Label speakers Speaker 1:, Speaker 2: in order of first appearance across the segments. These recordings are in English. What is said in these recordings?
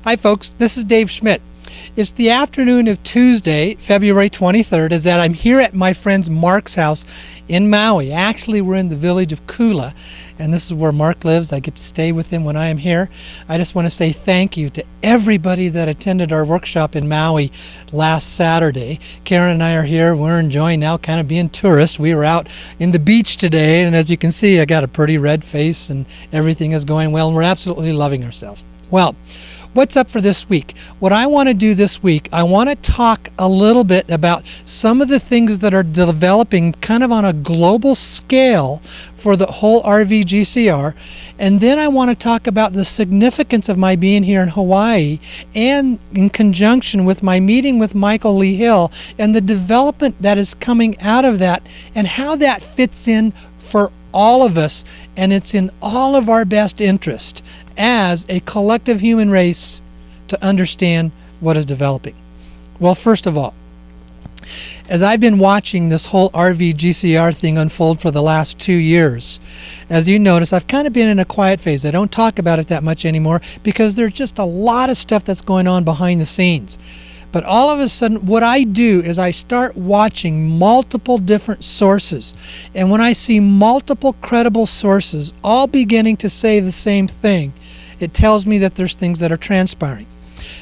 Speaker 1: Hi folks, this is Dave Schmidt. It's the afternoon of Tuesday, February 23rd, as that I'm here at my friend Mark's house in Maui. Actually, we're in the village of Kula, and this is where Mark lives. I get to stay with him when I am here. I just want to say thank you to everybody that attended our workshop in Maui last Saturday. Karen and I are here. We're enjoying now kind of being tourists. We were out in the beach today, and as you can see, I got a pretty red face and everything is going well, and we're absolutely loving ourselves. Well, what's up for this week? What I want to do this week, I want to talk a little bit about some of the things that are developing kind of on a global scale for the whole RV GCR. And then I want to talk about the significance of my being here in Hawaii and in conjunction with my meeting with Michael Lee Hill and the development that is coming out of that and how that fits in for all of us, and it's in all of our best interest as a collective human race to understand what is developing. Well, first of all, as I've been watching this whole RV GCR thing unfold for the last 2 years, as you notice, I've kind of been in a quiet phase. I don't talk about it that much anymore because there's just a lot of stuff that's going on behind the scenes. But all of a sudden, what I do is I start watching multiple different sources. And when I see multiple credible sources all beginning to say the same thing, it tells me that there's things that are transpiring.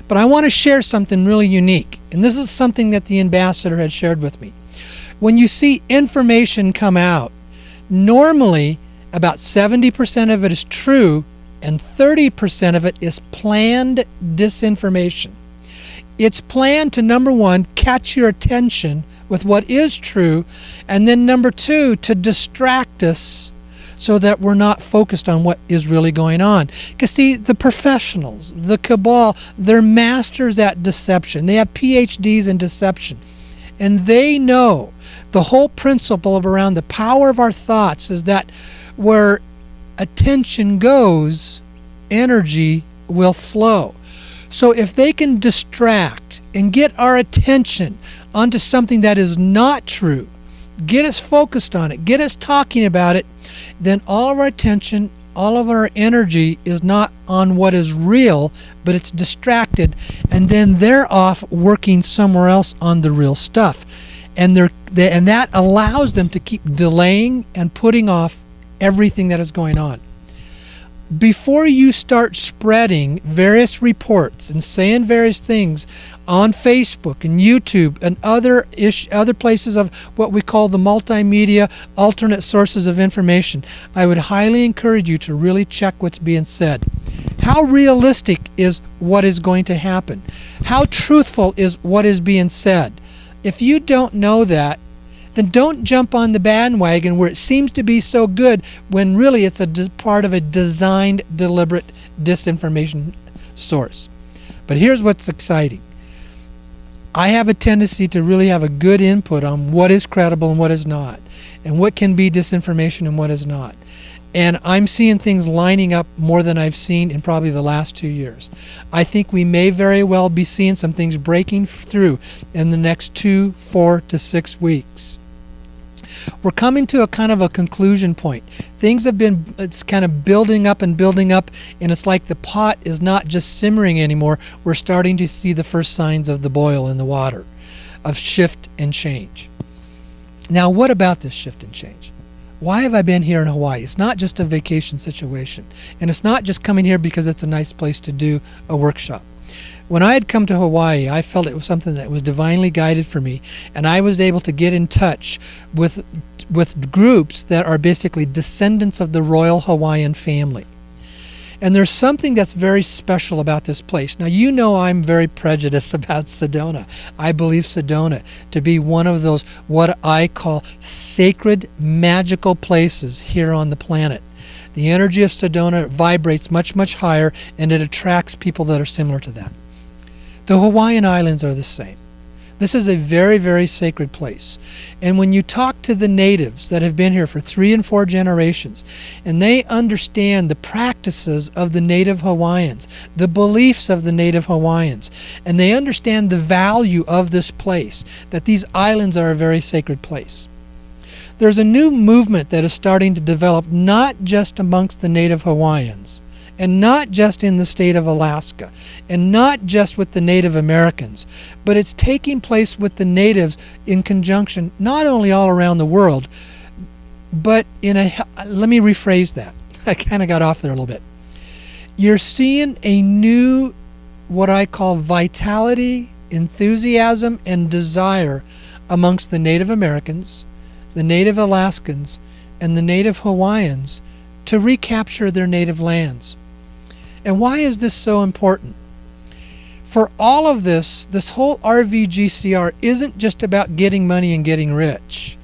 Speaker 1: But I want to share something really unique. And this is something that the ambassador had shared with me. When you see information come out, normally about 70% of it is true and 30% of it is planned disinformation. It's planned to, number one, catch your attention with what is true, and then number two, to distract us so that we're not focused on what is really going on. Because see, the professionals, the cabal, they're masters at deception. They have PhDs in deception. And they know the whole principle around the power of our thoughts is that where attention goes, energy will flow. So if they can distract and get our attention onto something that is not true, get us focused on it, get us talking about it, then all of our attention, all of our energy is not on what is real, but it's distracted, and then they're off working somewhere else on the real stuff. And that allows them to keep delaying and putting off everything that is going on. Before you start spreading various reports and saying various things on Facebook and YouTube and other places of what we call the multimedia alternate sources of information, I would highly encourage you to really check what's being said. How realistic is what is going to happen? How truthful is what is being said? If you don't know that, then don't jump on the bandwagon where it seems to be so good when really it's a part of a designed, deliberate disinformation source. But here's what's exciting. I have a tendency to really have a good input on what is credible and what is not, and what can be disinformation and what is not. And I'm seeing things lining up more than I've seen in probably the last 2 years. I think we may very well be seeing some things breaking through in the next 2, 4 to 6 weeks. We're coming to a kind of a conclusion point. Things have been, it's kind of building up, and it's like the pot is not just simmering anymore. We're starting to see the first signs of the boil in the water, of shift and change. Now, what about this shift and change? Why have I been here in Hawaii? It's not just a vacation situation, and it's not just coming here because it's a nice place to do a workshop. When I had come to Hawaii, I felt it was something that was divinely guided for me, and I was able to get in touch with groups that are basically descendants of the royal Hawaiian family. And there's something that's very special about this place. Now, you know I'm very prejudiced about Sedona. I believe Sedona to be one of those what I call sacred, magical places here on the planet. The energy of Sedona vibrates much, much higher, and it attracts people that are similar to that. The Hawaiian Islands are the same. This is a very, very sacred place. And when you talk to the natives that have been here for 3 and 4 generations, and they understand the practices of the native Hawaiians, the beliefs of the native Hawaiians, and they understand the value of this place, that these islands are a very sacred place. There's a new movement that is starting to develop, not just amongst the native Hawaiians, and not just in the state of Alaska, and not just with the Native Americans, but it's taking place with the natives in conjunction, not only all around the world, but let me rephrase that. I kind of got off there a little bit. You're seeing a new, what I call vitality, enthusiasm, and desire amongst the Native Americans, the Native Alaskans, and the Native Hawaiians to recapture their native lands. And why is this so important? For all of this whole RVGCR isn't just about getting money and getting rich.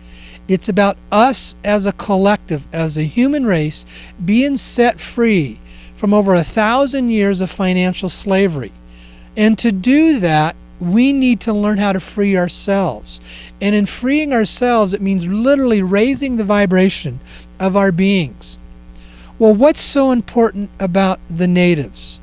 Speaker 1: It's about us as a collective, as a human race, being set free from over 1,000 years of financial slavery. And to do that, we need to learn how to free ourselves. And in freeing ourselves, it means literally raising the vibration of our beings. Well, what's so important about the natives?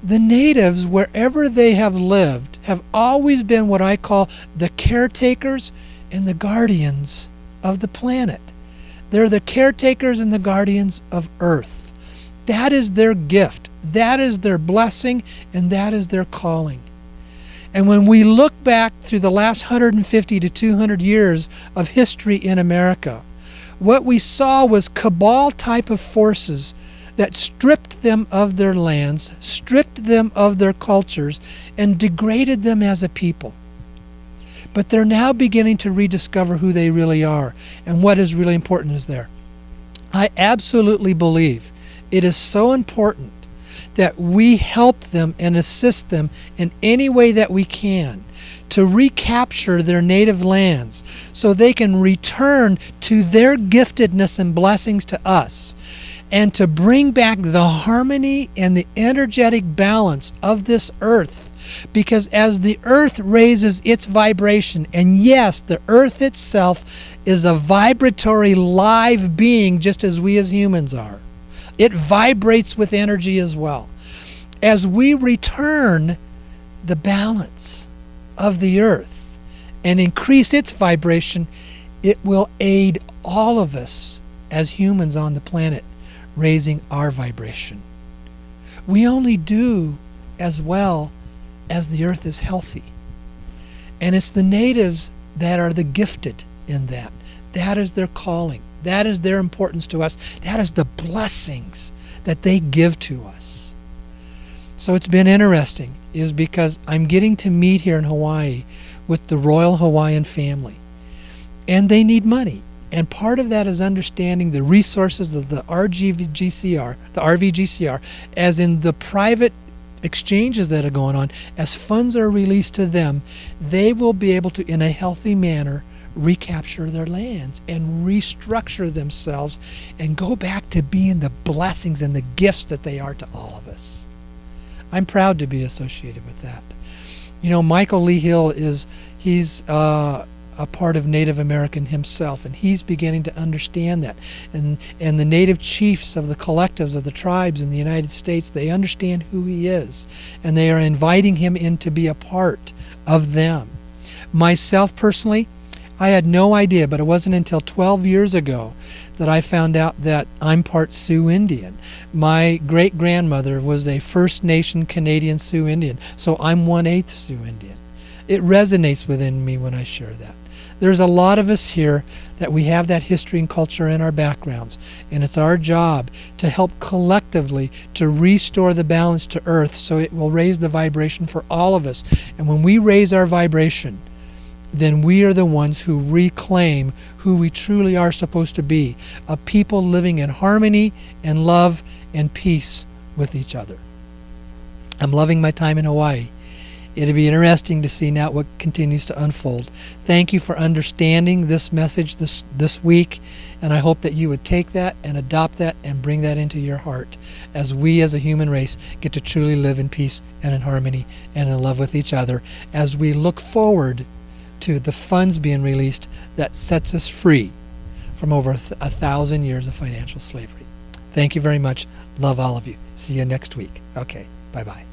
Speaker 1: The natives, wherever they have lived, have always been what I call the caretakers and the guardians of the planet. They're the caretakers and the guardians of Earth. That is their gift. That is their blessing, and that is their calling. And when we look back through the last 150 to 200 years of history in America, what we saw was cabal type of forces that stripped them of their lands, stripped them of their cultures, and degraded them as a people. But they're now beginning to rediscover who they really are and what is really important is there. I absolutely believe it is so important that we help them and assist them in any way that we can to recapture their native lands so they can return to their giftedness and blessings to us, and to bring back the harmony and the energetic balance of this earth. Because as the earth raises its vibration, and yes, the earth itself is a vibratory live being just as we as humans are. It vibrates with energy as well. As we return the balance of the earth and increase its vibration, it will aid all of us as humans on the planet, raising our vibration. We only do as well as the earth is healthy. And it's the natives that are the gifted in that. That is their calling. That is their importance to us. That is the blessings that they give to us. So it's been interesting, is because I'm getting to meet here in Hawaii with the Royal Hawaiian family. And they need money. And part of that is understanding the resources of the RVGCR, as in the private exchanges that are going on. As funds are released to them, they will be able to, in a healthy manner, recapture their lands and restructure themselves and go back to being the blessings and the gifts that they are to all of us. I'm proud to be associated with that. You know, Michael Lee Hill he's a part of Native American himself, and he's beginning to understand that. And the Native chiefs of the collectives of the tribes in the United States, they understand who he is, and they are inviting him in to be a part of them. Myself personally, I had no idea, but it wasn't until 12 years ago that I found out that I'm part Sioux Indian. My great-grandmother was a First Nation Canadian Sioux Indian, so I'm 1/8 Sioux Indian. It resonates within me when I share that. There's a lot of us here that we have that history and culture in our backgrounds, and it's our job to help collectively to restore the balance to Earth so it will raise the vibration for all of us. And when we raise our vibration, then we are the ones who reclaim who we truly are supposed to be, a people living in harmony and love and peace with each other. I'm loving my time in Hawaii. It'll be interesting to see now what continues to unfold. Thank you for understanding this message this week, and I hope that you would take that and adopt that and bring that into your heart as we as a human race get to truly live in peace and in harmony and in love with each other as we look forward to the funds being released that sets us free from over 1,000 years of financial slavery. Thank you very much. Love all of you. See you next week. Okay, bye-bye.